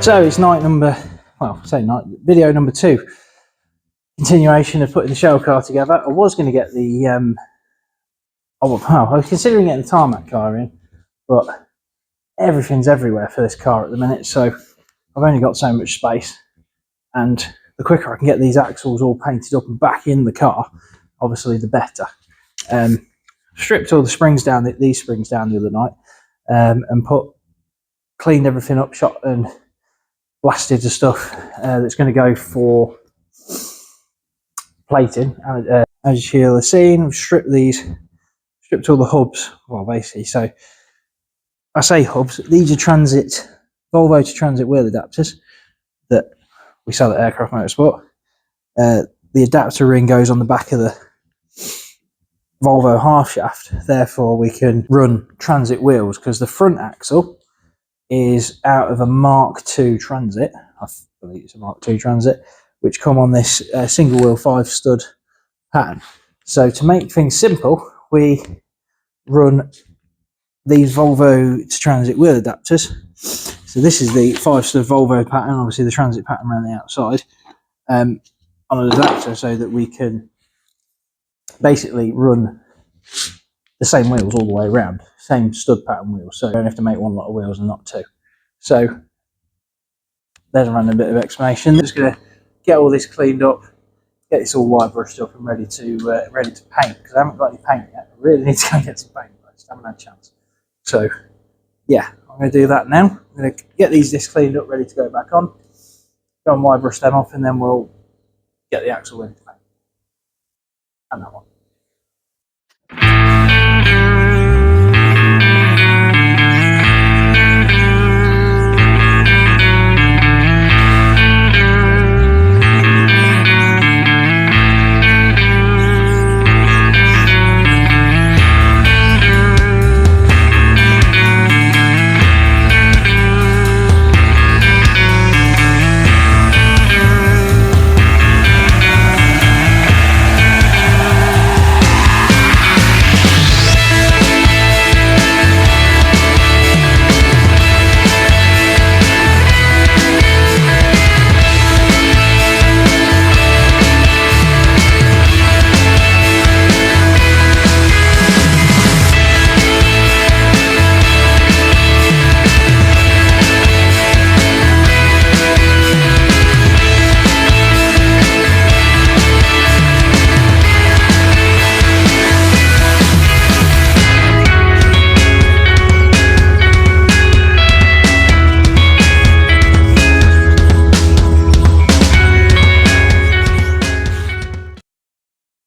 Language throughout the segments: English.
So it's video number 2, continuation of putting the shell car together. I was going to get the I was considering getting the tarmac car in, but everything's everywhere for this car at the minute, so I've only got so much space, and the quicker I can get these axles all painted up and back in the car, obviously the better. Stripped all the springs down, these springs down the other night, and cleaned everything up, shot and blasted the stuff that's going to go for plating. As you'll have seen, I've stripped all the hubs. Well, basically, so I say hubs. These are Volvo to Transit wheel adapters that we sell at Aircraft Motorsport. The adapter ring goes on the back of the Volvo half shaft. Therefore, we can run Transit wheels because the front axle is out of a Mark II Transit. I believe it's a Mark II Transit, which come on this single wheel 5-stud pattern. So to make things simple, we run these Volvo to Transit wheel adapters. So this is the 5-stud Volvo pattern, obviously the Transit pattern around the outside, on an adapter, so that we can basically run the same wheels all the way around, same stud pattern wheels, so you don't have to make one lot of wheels and not two. So there's a random bit of explanation. I'm just going to get all this cleaned up, get this all white brushed up and ready to paint, because I haven't got any paint yet. I really need to go and get some paint, but I just haven't had a chance. So yeah, I'm going to do that now. I'm going to get these discs cleaned up, ready to go back on, go and white brush them off, and then we'll get the axle ready to paint. And that one.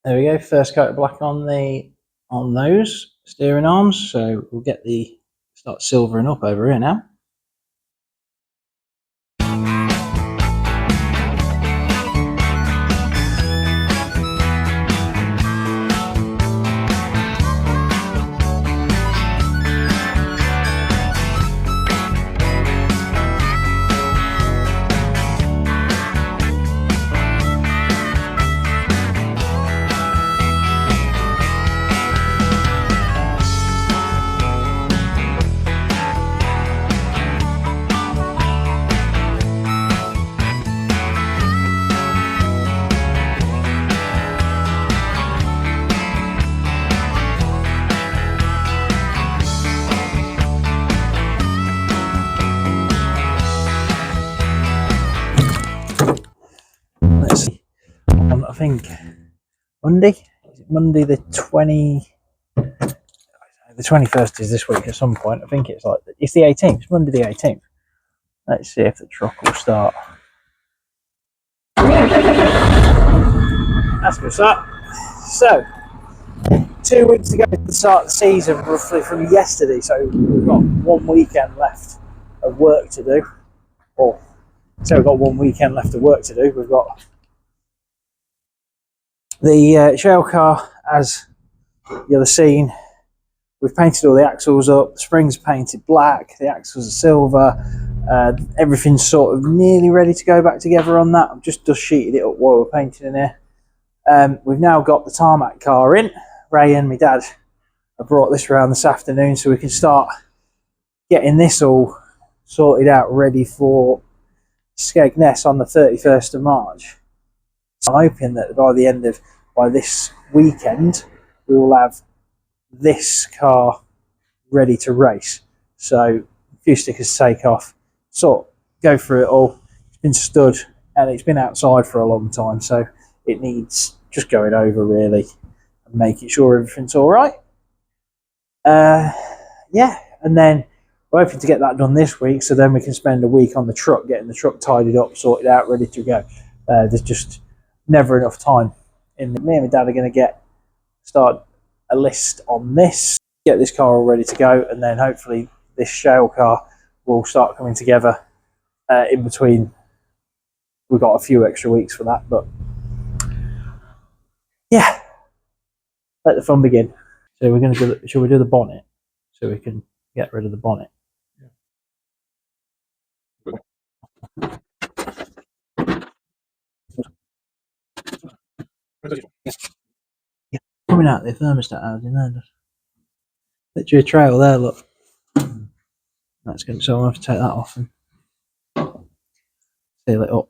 There we go, first coat of black on those steering arms, so we'll start silvering up over here now. I think Monday the 21st is this week at some point. I think it's the 18th. It's Monday the 18th. Let's see if the truck will start. That's good start. So 2 weeks to go to the start of the season, roughly from yesterday. So we've got 1 weekend left of work to do. We've got 1 weekend left of work to do. We've got the shell car, as you'll have seen. We've painted all the axles up, the springs are painted black, the axles are silver, everything's sort of nearly ready to go back together on that. I've just dust sheeted it up while we're painting in here. We've now got the tarmac car in. Ray and my dad have brought this around this afternoon so we can start getting this all sorted out, ready for Skegness on the 31st of March. So I'm hoping that by this weekend, we will have this car ready to race. So a few stickers to take off, go through it all. It's been stood and it's been outside for a long time, so it needs just going over really and making sure everything's all right. Yeah, and then we're hoping to get that done this week, so then we can spend a week on the truck, getting the truck tidied up, sorted out, ready to go. There's just never enough time. Me and my dad are going to start a list on this, get this car all ready to go, and then hopefully this shale car will start coming together in between. We've got a few extra weeks for that, but yeah, let the fun begin. So we're going to do. Shall we do the bonnet so we can get rid of the bonnet? Yeah, coming out the thermostat out in there. Literally a trail there. Look, that's good. So I'll have to take that off and seal it up.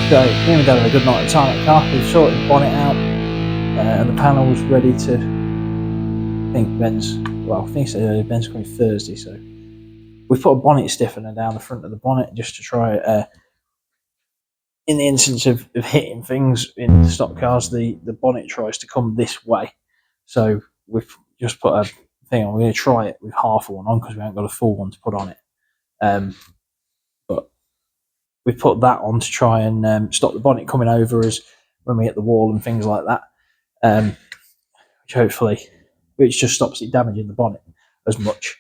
So me and my dad had a good night at the tarmac car. We've sorted the bonnet out and the panel was ready to, I think Ben's coming Thursday, so we put a bonnet stiffener down the front of the bonnet just to try in the instance of hitting things in stock cars, the bonnet tries to come this way. So we've just put a thing on. We're going to try it with half one on because we haven't got a full one to put on it. But we put that on to try and stop the bonnet coming over us when we hit the wall and things like that, which just stops it damaging the bonnet as much.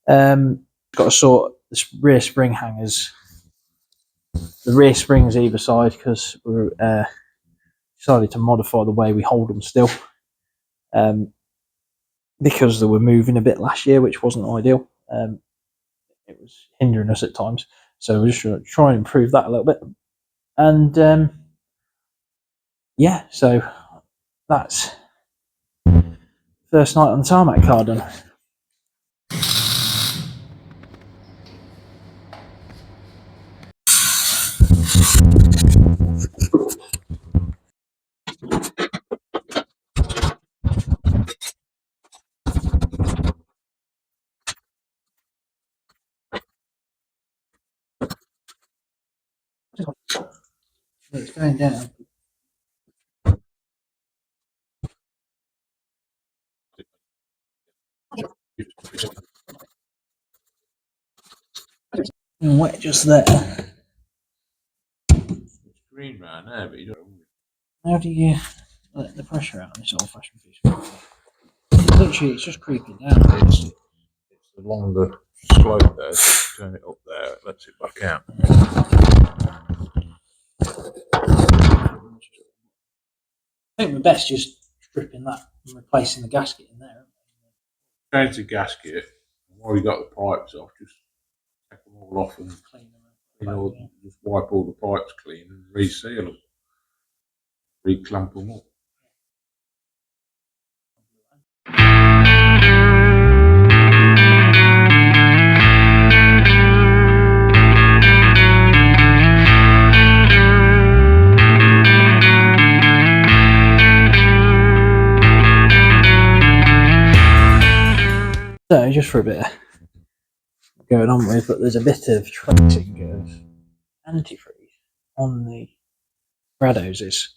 Got to sort the rear spring hangers, the rear springs either side, because we decided to modify the way we hold them still, because they were moving a bit last year, which wasn't ideal. It was hindering us at times. So we're just trying to improve that a little bit. And yeah, so that's first night on the tarmac car done. It's going down. And wet just there. It's green round there, but you don't. How do you let the pressure out on this old-fashioned piece of paper? Literally, it's just creeping down. It's along the slope there. So turn it up there, it lets it back out. I think we're best just stripping that and replacing the gasket in there. Change the gasket. While you got the pipes off, just take them all off and Clean them up. just wipe all the pipes clean and reseal them, reclamp them up. So just for a bit of going on with, but there's a bit of tracing of antifreeze on the rad hoses,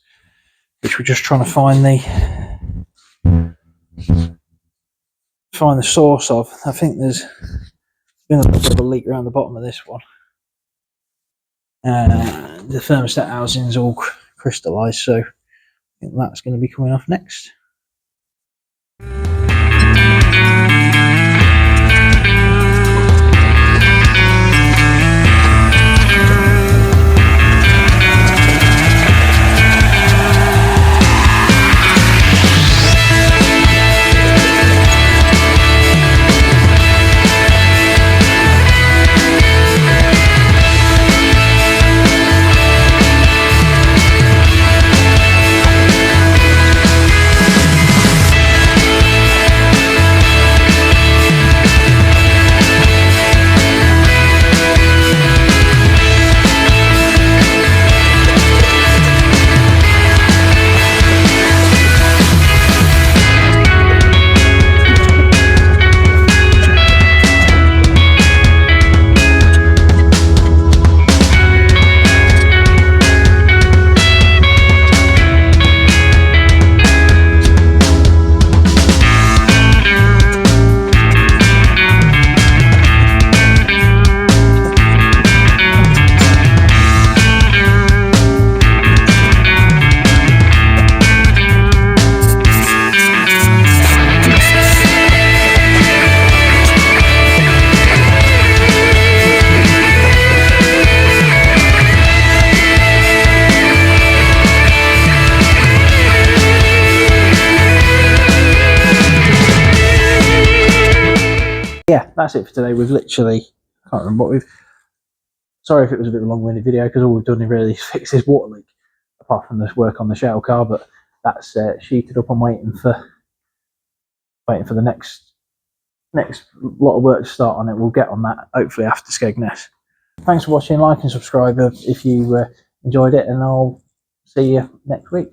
which we're just trying to find the source of. I think there's been a little bit of a leak around the bottom of this one. The thermostat housing is all crystallised, so I think that's going to be coming off next. Yeah, that's it for today. We've literally, I can't remember what we've, sorry if it was a bit of a long-winded video, because all we've done is really fix this water leak, apart from this work on the shell car, but that's sheeted up. I'm waiting for the next lot of work to start on it. We'll get on that hopefully after Skegness. Thanks for watching. Like and subscribe if you enjoyed it, and I'll see you next week.